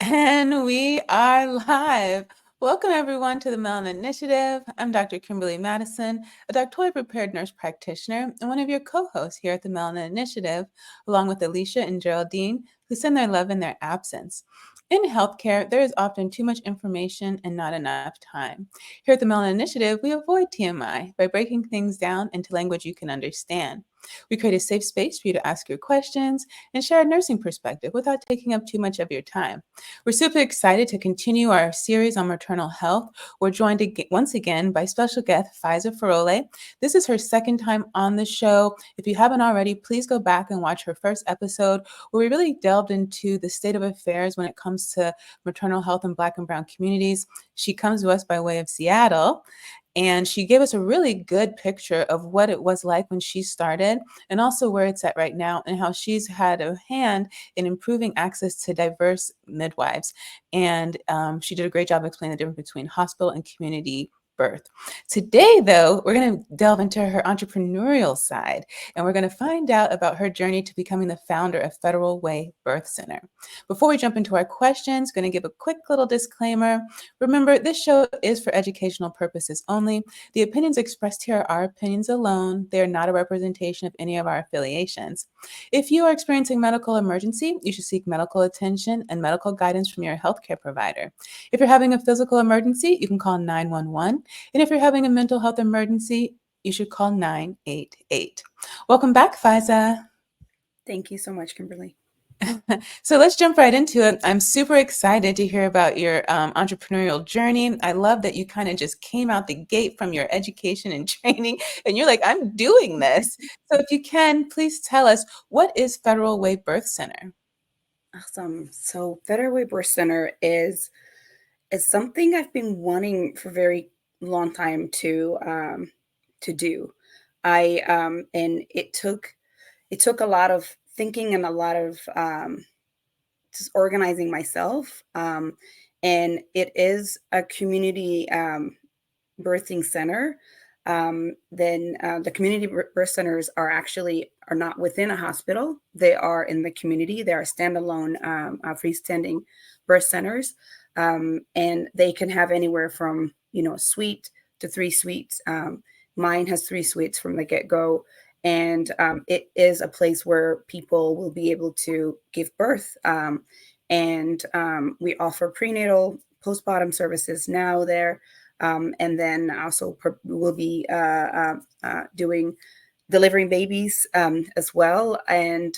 And we are live. Welcome, everyone, to the Melanin Initiative. I'm Dr. Kimberly Madison, a doctorally prepared nurse practitioner and one of your co hosts here at the Melanin Initiative, along with Alicia and Geraldine, who send their love in their absence. In healthcare, there is often too much information and not enough time. Here at the Melanin Initiative, we avoid TMI by breaking things down into language you can understand. We create a safe space for you to ask your questions and share a nursing perspective without taking up too much of your time. We're super excited to continue our series on maternal health. We're joined once again by special guest Faiza Farole. This is her second time on the show. If you haven't already, please go back and watch her first episode where we really delved into the state of affairs when it comes to maternal health in Black and Brown communities. She comes to us by way of Seattle. And she gave us a really good picture of what it was like when she started and also where it's at right now and how she's had a hand in improving access to diverse midwives. And she did a great job explaining the difference between hospital and community birth. Today, though, we're going to delve into her entrepreneurial side and we're going to find out about her journey to becoming the founder of Federal Way Birth Center. Before we jump into our questions, going to give a quick little disclaimer. Remember, this show is for educational purposes only. The opinions expressed here are our opinions alone. They are not a representation of any of our affiliations. If you are experiencing medical emergency, you should seek medical attention and medical guidance from your healthcare provider. If you're having a physical emergency, you can call 911. And if you're having a mental health emergency, you should call 988. Welcome back, Faiza. Thank you so much, Kimberly. So let's jump right into it. I'm super excited to hear about your entrepreneurial journey. I love that you kind of just came out the gate from your education and training, and you're like, I'm doing this. So if you can, please tell us, what is Federal Way Birth Center? Awesome. So Federal Way Birth Center is something I've been wanting for a very long time to do. And it took a lot of thinking and a lot of just organizing myself. And it is a community birthing center. Then the community birth centers are not within a hospital. They are in the community. They are standalone, freestanding birth centers, and they can have anywhere from a suite to three suites. Mine has three suites from the get go, and it is a place where people will be able to give birth. And we offer prenatal, postpartum services now there. And then also we'll be doing delivering babies as well. And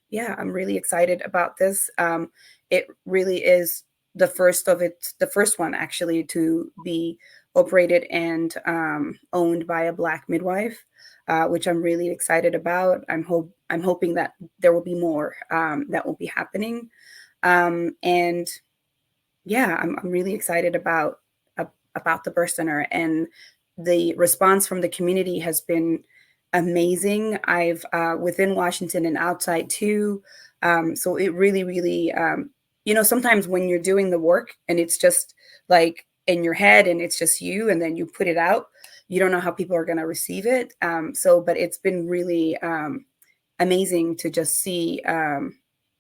yeah, I'm really excited about this. It really is the first one actually to be operated and owned by a Black midwife, which I'm really excited about. I'm hoping that there will be more that will be happening. And yeah, I'm really excited about the birth center, and the response from the community has been amazing. I've within Washington and outside too. So it really, sometimes when you're doing the work and it's just like in your head and it's just you, and then you put it out, you don't know how people are going to receive it. But it's been really amazing to just see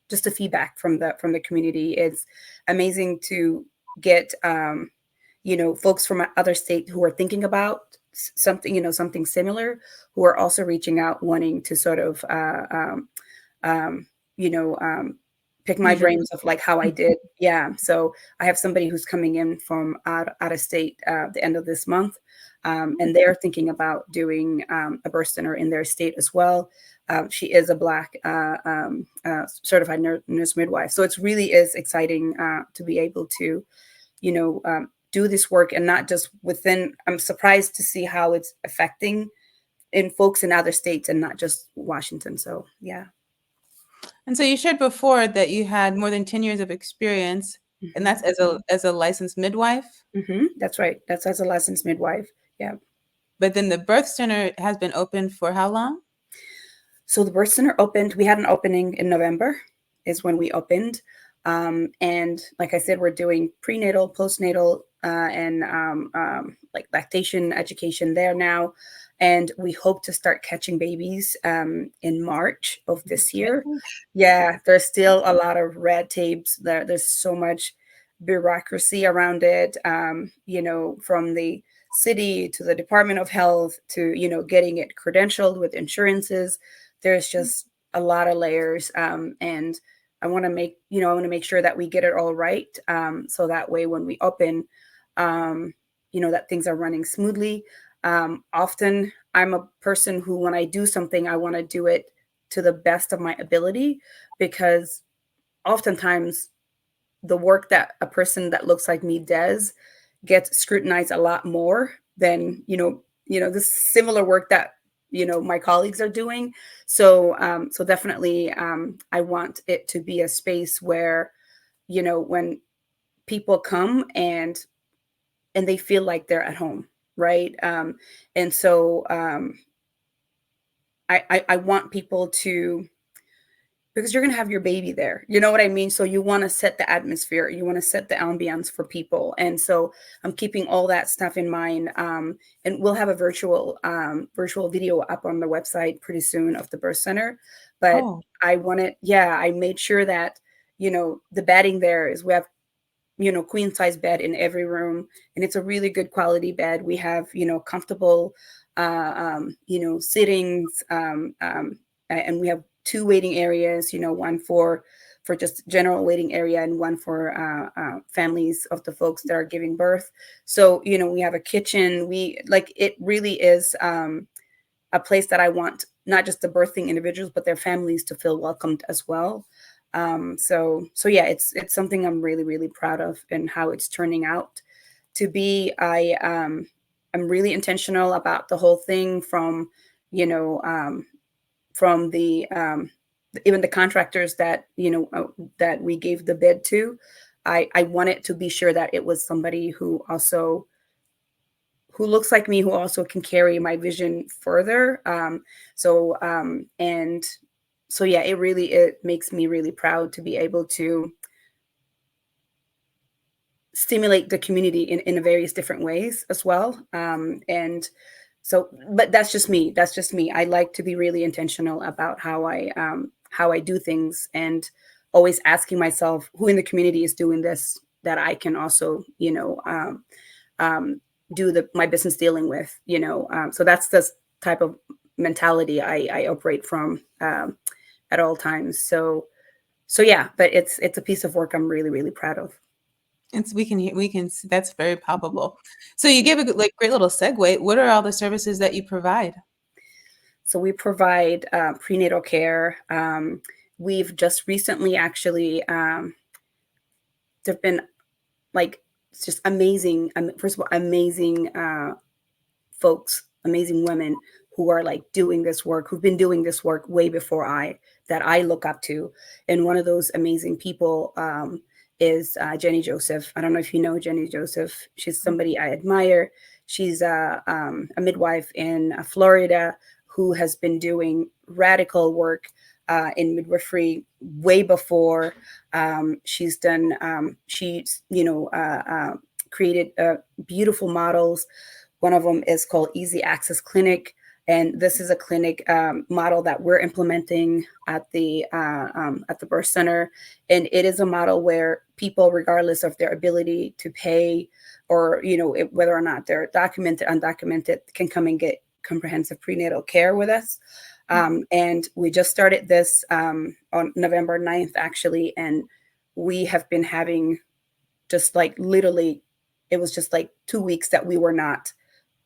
just the feedback from the community. It's amazing to get folks from other states who are thinking about something similar, who are also reaching out wanting to sort of you know pick my brains of like how I did. Yeah, so I have somebody who's coming in from out of state the end of this month, and they're thinking about doing a birth center in their state as well. She is a Black certified nurse midwife, so it's really is exciting to be able to do this work, and not just within. I'm surprised to see how it's affecting in folks in other states and not just Washington. So yeah. And so you shared before that you had more than 10 years of experience, and that's as a licensed midwife. That's right. That's as a licensed midwife. Yeah. But then the birth center has been open for how long? So the birth center opened. We had an opening in November, is when we opened. And like I said, we're doing prenatal, postnatal, and like lactation education there now. and we hope to start catching babies in March of this year. Okay. Yeah, there's still a lot of red tapes. There's so much bureaucracy around it, from the city to the Department of Health to, getting it credentialed with insurances. There's just a lot of layers. And I want to make sure that we get it all right. So that way when we open, um, that things are running smoothly. Often I'm a person who, when I do something, I want to do it to the best of my ability, because oftentimes the work that a person that looks like me does gets scrutinized a lot more than the similar work that my colleagues are doing. So definitely, I want it to be a space where, when people come and they feel like they're at home, right? And so I want people to, because you're going to have your baby there. You know what I mean? So you want to set the atmosphere, you want to set the ambiance for people. And so I'm keeping all that stuff in mind. And we'll have a virtual video up on the website pretty soon of the birth center. But Oh, I made sure that, the bedding there is, we have, queen size bed in every room, and it's a really good quality bed. We have, comfortable, sittings, and we have two waiting areas, one for just general waiting area, and one for families of the folks that are giving birth. So, we have a kitchen. We like, it really is a place that I want not just the birthing individuals, but their families to feel welcomed as well. So yeah, it's something I'm really, really proud of and how it's turning out to be. I'm really intentional about the whole thing, from, you know, from the even the contractors that, that we gave the bid to. I wanted to be sure that it was somebody who looks like me, who also can carry my vision further. And so yeah, it makes me really proud to be able to stimulate the community in various different ways as well. And so, but that's just me. That's just me. I like to be really intentional about how I do things, and always asking myself who in the community is doing this that I can also, um, do my business dealing with. So that's the type of mentality I operate from, at all times. So yeah, but it's a piece of work I'm really, really proud of. it's that's very palpable. So you gave a good, like, great little segue. What are all the services that you provide? So we provide prenatal care. We've just recently, actually, there've been, like, it's just amazing. First of all, amazing folks, amazing women who are like doing this work, who've been doing this work way before that I look up to. And one of those amazing people is Jenny Joseph. I don't know if you know Jenny Joseph. She's somebody I admire. She's a midwife in Florida who has been doing radical work in midwifery way before. She's created beautiful models. One of them is called Easy Access Clinic, and this is a clinic model that we're implementing at the birth center. And it is a model where people, regardless of their ability to pay, or whether or not they're documented, undocumented, can come and get comprehensive prenatal care with us. And we just started this on November 9th, actually, and we have been having, just like, literally, it was just like 2 weeks that we were not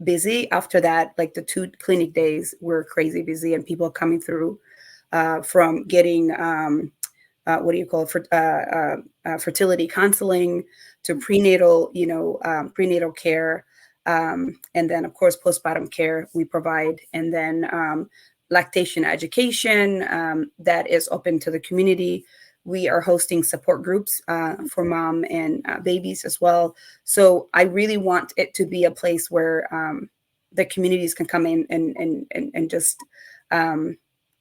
busy. After that, like, the 2 clinic days were crazy busy, and people coming through from getting what do you call it, fertility counseling, to prenatal, prenatal care, and then of course postpartum care we provide, and then lactation education that is open to the community. We are hosting support groups for mom and babies as well. So I really want it to be a place where the communities can come in and just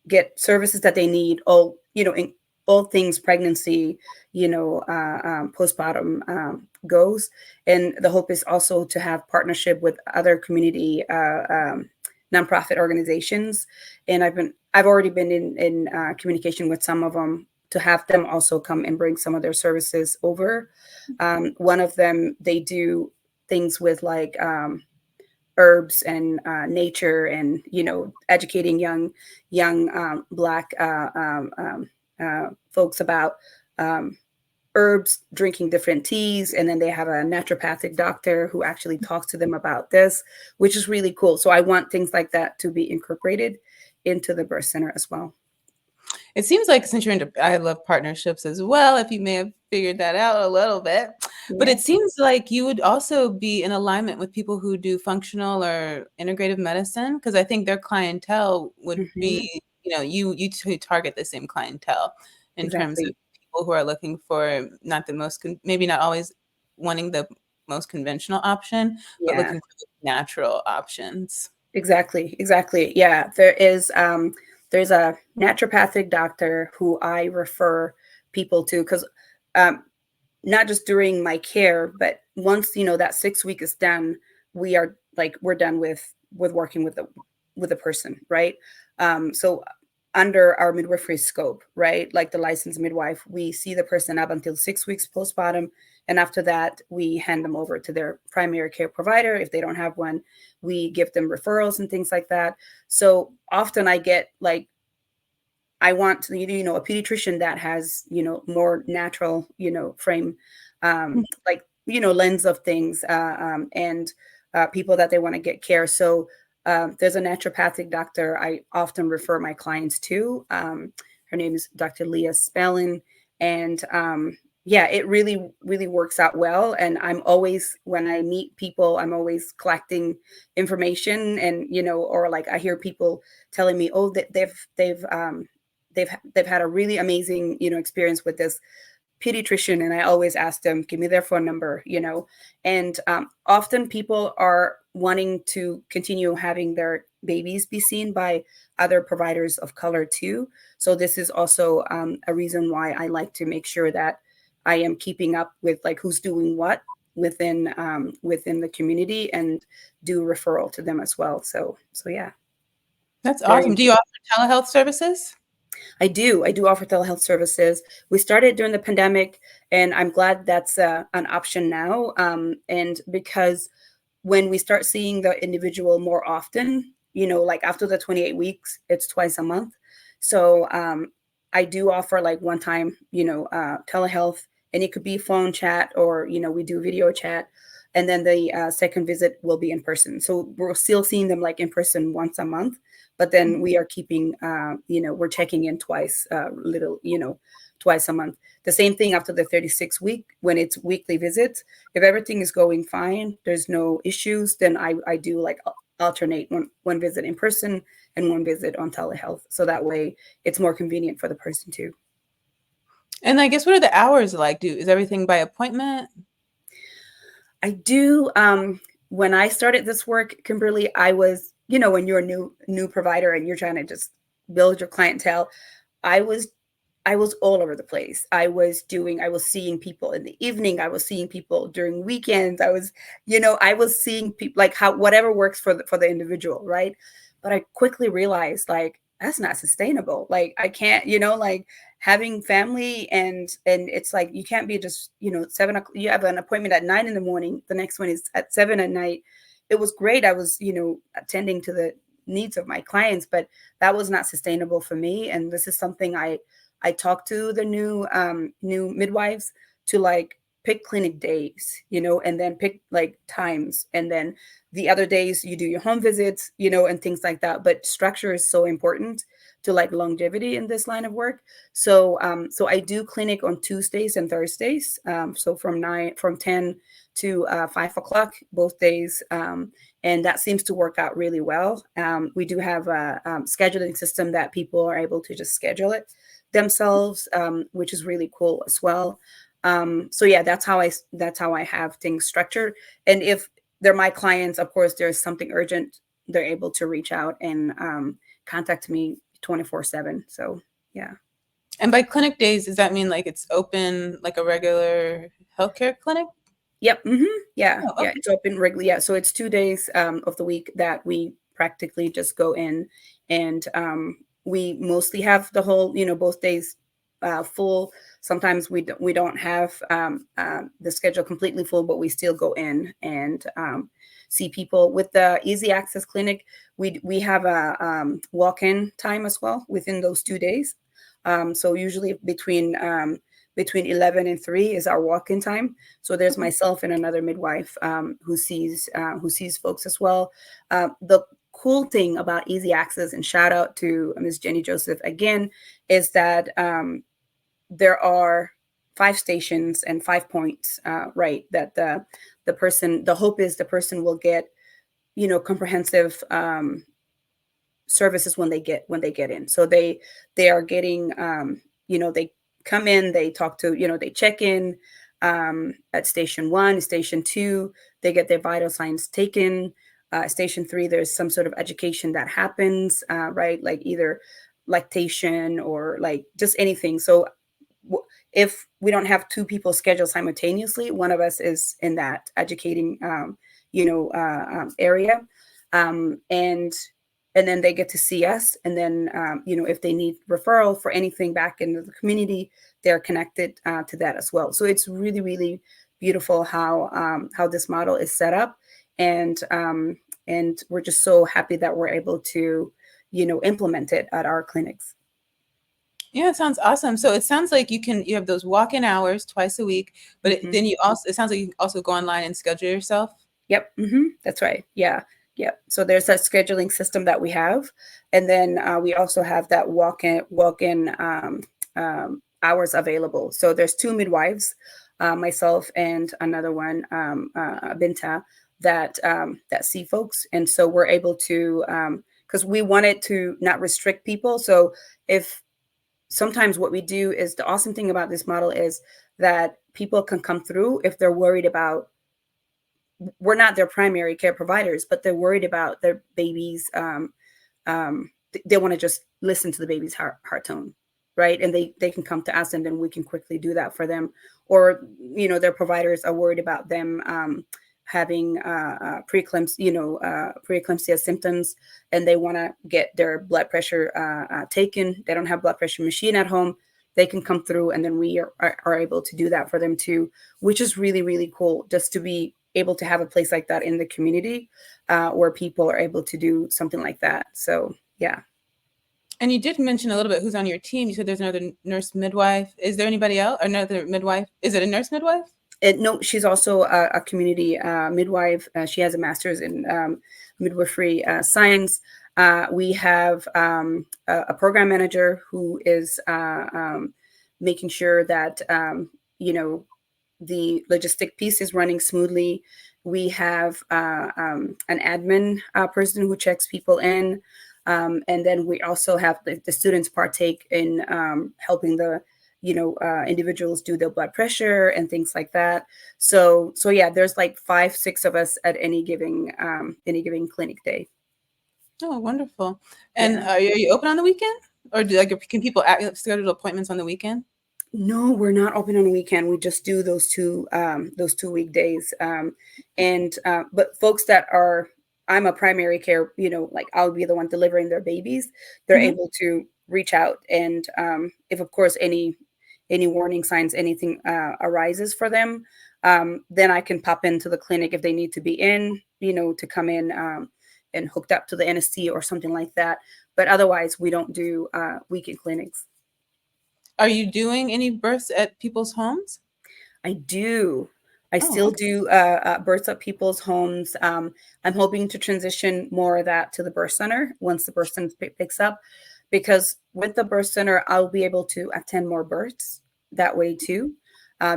get services that they need. All in all things pregnancy, postpartum goes. And the hope is also to have partnership with other community nonprofit organizations, and I've already been in communication with some of them to have them also come and bring some of their services over. One of them, they do things with like herbs and nature, and educating young Black folks about um, herbs, drinking different teas, and then they have a naturopathic doctor who actually talks to them about this, which is really cool. So I want things like that to be incorporated into the birth center as well. It seems like since you're into, I love partnerships as well, if you may have figured that out a little bit. But Yeah. it seems like you would also be in alignment with people who do functional or integrative medicine, because I think their clientele would Hmm. be, you two target the same clientele in terms of Exactly. people who are looking for not the most, maybe not always wanting the most conventional option, but Yeah. looking for the natural options. Exactly. Exactly. Yeah. There's a naturopathic doctor who I refer people to, because um, not just during my care, but once that 6 week is done, we're done with working with the person, right? So under our midwifery scope, right, like the licensed midwife, we see the person up until 6 weeks postpartum, and after that we hand them over to their primary care provider. If they don't have one, we give them referrals and things like that. So often I get like, I want a pediatrician that has more natural frame, like lens of things, and people that they want to get care. So there's a naturopathic doctor I often refer my clients to. Her name is Dr. Leah Spellin, and yeah, it really works out well. And I'm always, when I meet people, I'm always collecting information, and or like I hear people telling me, oh, that they've had a really amazing experience with this pediatrician, and I always ask them, give me their phone number, and often people are wanting to continue having their babies be seen by other providers of color too. So this is also a reason why I like to make sure that I am keeping up with like who's doing what within the community, and do referral to them as well. So yeah, That's very awesome. Do you important. offer telehealth services? I do. I do offer telehealth services. We started during the pandemic, and I'm glad that's an option now. And because when we start seeing the individual more often, like after the 28 weeks, it's twice a month. So I do offer like one time, telehealth, and it could be phone chat, or, we do video chat. And then the second visit will be in person. So we're still seeing them like in person once a month, but then we are keeping, we're checking in twice, twice a month. The same thing after the 36 week, when it's weekly visits. If everything is going fine, there's no issues, then I do like alternate one visit in person and one visit on telehealth. So that way it's more convenient for the person too. And I guess what are the hours like? Is everything by appointment? I do. When I started this work, Kimberly, I was, when you're a new provider and you're trying to just build your clientele, I was I was all over the place. I was seeing people in the evening. I was seeing people during weekends. I was seeing people like how whatever works for the individual, right? But I quickly realized like that's not sustainable. Like I can't, like having family, and it's like you can't be just, 7 o'clock. You have an appointment at 9 in the morning. The next one is at 7 at night. It was great. I was, attending to the needs of my clients, but that was not sustainable for me. And this is something I talked to the new midwives to like pick clinic days, and then pick like times, and then the other days you do your home visits, and things like that. But structure is so important to like longevity in this line of work. So I do clinic on Tuesdays and Thursdays. So from 10 to 5 o'clock both days. And that seems to work out really well. We do have a scheduling system that people are able to just schedule it themselves, which is really cool as well. So yeah, that's how I have things structured. And if they're my clients, of course, there's something urgent, they're able to reach out and contact me 24/7. So yeah. And by clinic days, does that mean like it's open like a regular healthcare clinic? Yep. Yeah. Oh, Yeah. okay. It's open regularly. Yeah. So it's 2 days of the week that we practically just go in, and we mostly have the whole, both days full. Sometimes we don't have the schedule completely full, but we still go in and see people. With the Easy Access Clinic, we have a walk-in time as well within those 2 days. So usually between 11 and 3 is our walk-in time. So there's Okay. myself and another midwife who sees folks as well. The cool thing about Easy Access, and shout out to Ms. Jenny Joseph again, is that there are 5 stations and 5 points, right? That the hope is the person will get, comprehensive services when they get in. So they are getting, they come in, they talk to, they check in at station 1, station 2, they get their vital signs taken. Station 3, there's some sort of education that happens, right? Like either lactation or like just anything. So if we don't have 2 people scheduled simultaneously, one of us is in that educating, area, um, and and then they get to see us, and then if they need referral for anything back into the community, they're connected to that as well. So it's really, really beautiful how this model is set up, and we're just so happy that we're able to implement it at our clinics. Yeah, it sounds awesome. So it sounds like you have those walk-in hours twice a week, but Mhm. then it sounds like you also go online and schedule yourself. Yep. That's right. Yeah. Yep. So there's that scheduling system that we have, and then we also have that walk-in hours available. So there's 2 midwives, myself and another one, Binta, that see folks, and so we're able to, because we wanted to not restrict people. So if sometimes what we do is, the awesome thing about this model is that people can come through if they're worried about, we're not their primary care providers, but they're worried about their babies. They want to just listen to the baby's heart tone, right? And they can come to us, and then we can quickly do that for them. Or their providers are worried about them having preeclampsia symptoms, and they want to get their blood pressure taken. They don't have blood pressure machine at home. They can come through, and then we are able to do that for them too, which is really, really cool, just to be able to have a place like that in the community, where people are able to do something like that. So yeah. And you did mention a little bit who's on your team. You said there's another nurse midwife. Is there anybody else? Another midwife? Is it a nurse midwife? No, she's also a community midwife. She has a master's in midwifery science. We have a program manager who is making sure that the logistic piece is running smoothly. We have an admin person who checks people in. And then we also have the students partake in helping the individuals do their blood pressure and things like that. So yeah, there's like 5, 6 of us at any given clinic day. Oh, wonderful. And Yeah. are you open on the weekend, or can people schedule appointments on the weekend? No, we're not open on the weekend. We just do those 2 weekdays. And but folks that are, I'm a primary care, like I'll be the one delivering their babies. They're Mhm. able to reach out, and if of course any warning signs, anything arises for them, then I can pop into the clinic if they need to be in, to come in and hooked up to the NST or something like that. But otherwise, we don't do weekend clinics. Are you doing any births at people's homes? I do. I Oh, still okay. do births at people's homes. I'm hoping to transition more of that to the birth center once the birth center picks up, because with the birth center, I'll be able to attend more births that way too,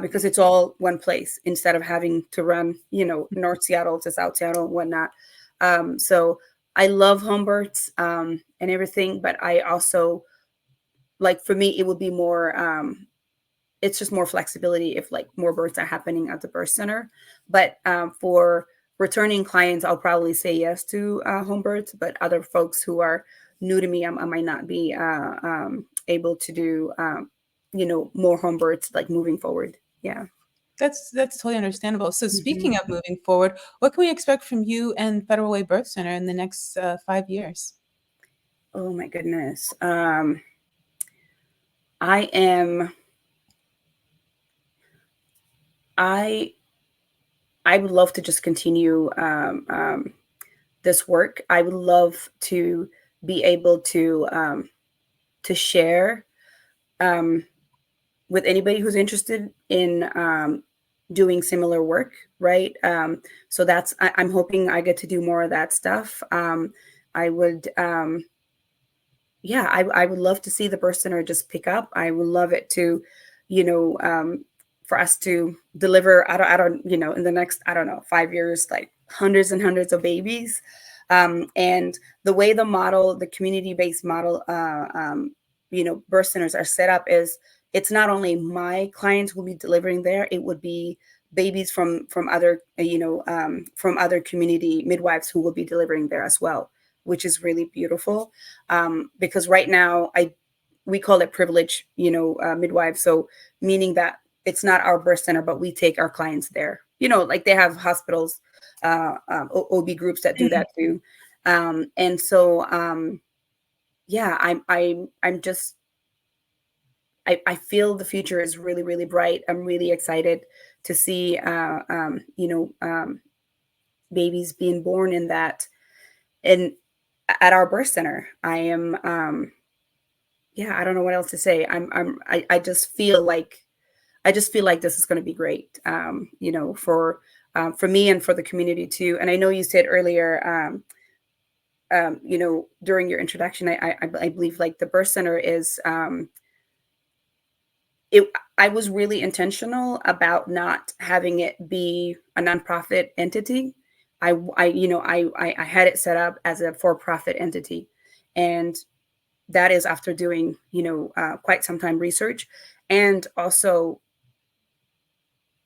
because it's all one place instead of having to run, North Seattle to South Seattle and whatnot. So I love home births and everything, but I also, like, for me, it would be more. It's just more flexibility if like more births are happening at the birth center. But for returning clients, I'll probably say yes to home births. But other folks who are new to me, I might not be able to do more home births like moving forward. Yeah. That's totally understandable. So Mhm. speaking of moving forward, what can we expect from you and Federal Way Birth Center in the next 5 years? Oh my goodness. I am I I would love to just continue this work. I would love to be able to share um, with anybody who's interested in doing similar work, right? So I'm hoping I get to do more of that stuff. I would yeah, I would love to see the birth center just pick up. I would love it to, you know, for us to deliver. I don't, in the next, I don't know, 5 years, like hundreds and hundreds of babies. And the way the community-based model, birth centers are set up is it's not only my clients will be delivering there, it would be babies from other, from other community midwives who will be delivering there as well, which is really beautiful because right now we call it privilege, midwife. So meaning that it's not our birth center, but we take our clients there. Like they have hospitals, OB groups that do that too. And so, yeah, I'm just I feel the future is really really bright. I'm really excited to see babies being born in that and at our birth center. I am yeah, I don't know what else to say. I just feel like this is going to be great, for me and for the community too. And I know you said earlier, during your introduction, I believe like the birth center is, it. I was really intentional about not having it be a nonprofit entity. I had it set up as a for-profit entity, and that is after doing quite some time research, and also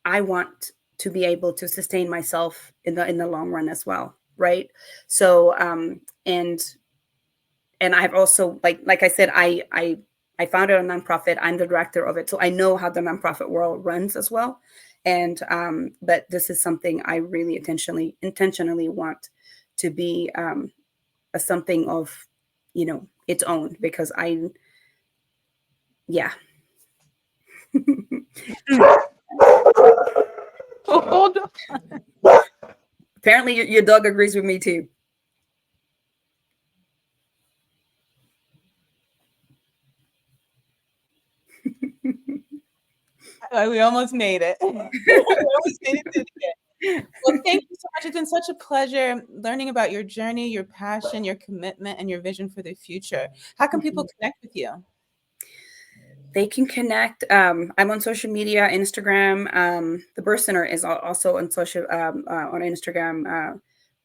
I want to be able to sustain myself in the long run as well, right? So and I've also like I said, I founded a nonprofit. I'm the director of it, so I know how the nonprofit world runs as well. And but this is something I really intentionally want to be a something of its own, because yeah. Hold on. Apparently your dog agrees with me too. We almost made it. We almost made it through the end. Well, thank you so much. It's been such a pleasure learning about your journey, your passion, your commitment, and your vision for the future. How can people connect with you? They can connect. I'm on social media, Instagram. The Birth Center is also on social on Instagram.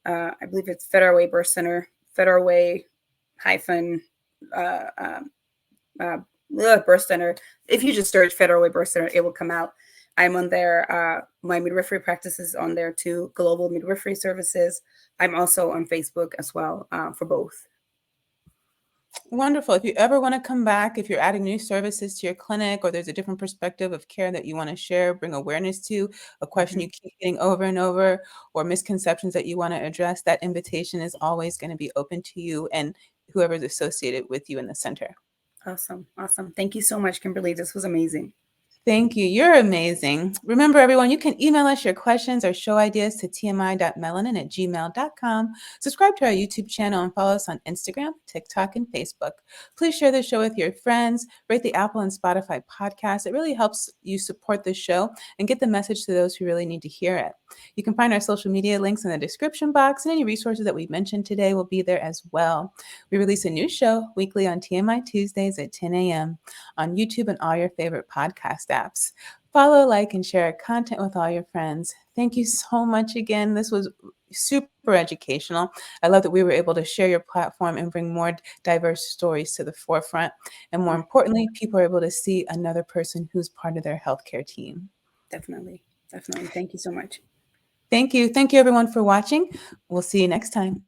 I believe it's Federal Way Birth Center. Federal Way hyphen uh, uh, Birth Center. If you just search Federal Way Birth Center, it will come out. I'm on there. My midwifery practice is on there too. Global Midwifery Services. I'm also on Facebook as well for both. Wonderful. If you ever want to come back, if you're adding new services to your clinic or there's a different perspective of care that you want to share, bring awareness to, a question Mhm. you keep getting over and over, or misconceptions that you want to address, that invitation is always going to be open to you and whoever's associated with you in the center. Awesome. Awesome. Thank you so much, Kimberly. This was amazing. Thank you. You're amazing. Remember, everyone, you can email us your questions or show ideas to tmi.melanin@gmail.com. Subscribe to our YouTube channel and follow us on Instagram, TikTok, and Facebook. Please share the show with your friends. Rate the Apple and Spotify podcast. It really helps you support the show and get the message to those who really need to hear it. You can find our social media links in the description box, and any resources that we mentioned today will be there as well. We release a new show weekly on TMI Tuesdays at 10 a.m. on YouTube and all your favorite podcast apps. Follow, like, and share our content with all your friends. Thank you so much again. This was super educational. I love that we were able to share your platform and bring more diverse stories to the forefront. And more importantly, people are able to see another person who's part of their healthcare team. Definitely. Definitely. Thank you so much. Thank you. Thank you, everyone, for watching. We'll see you next time.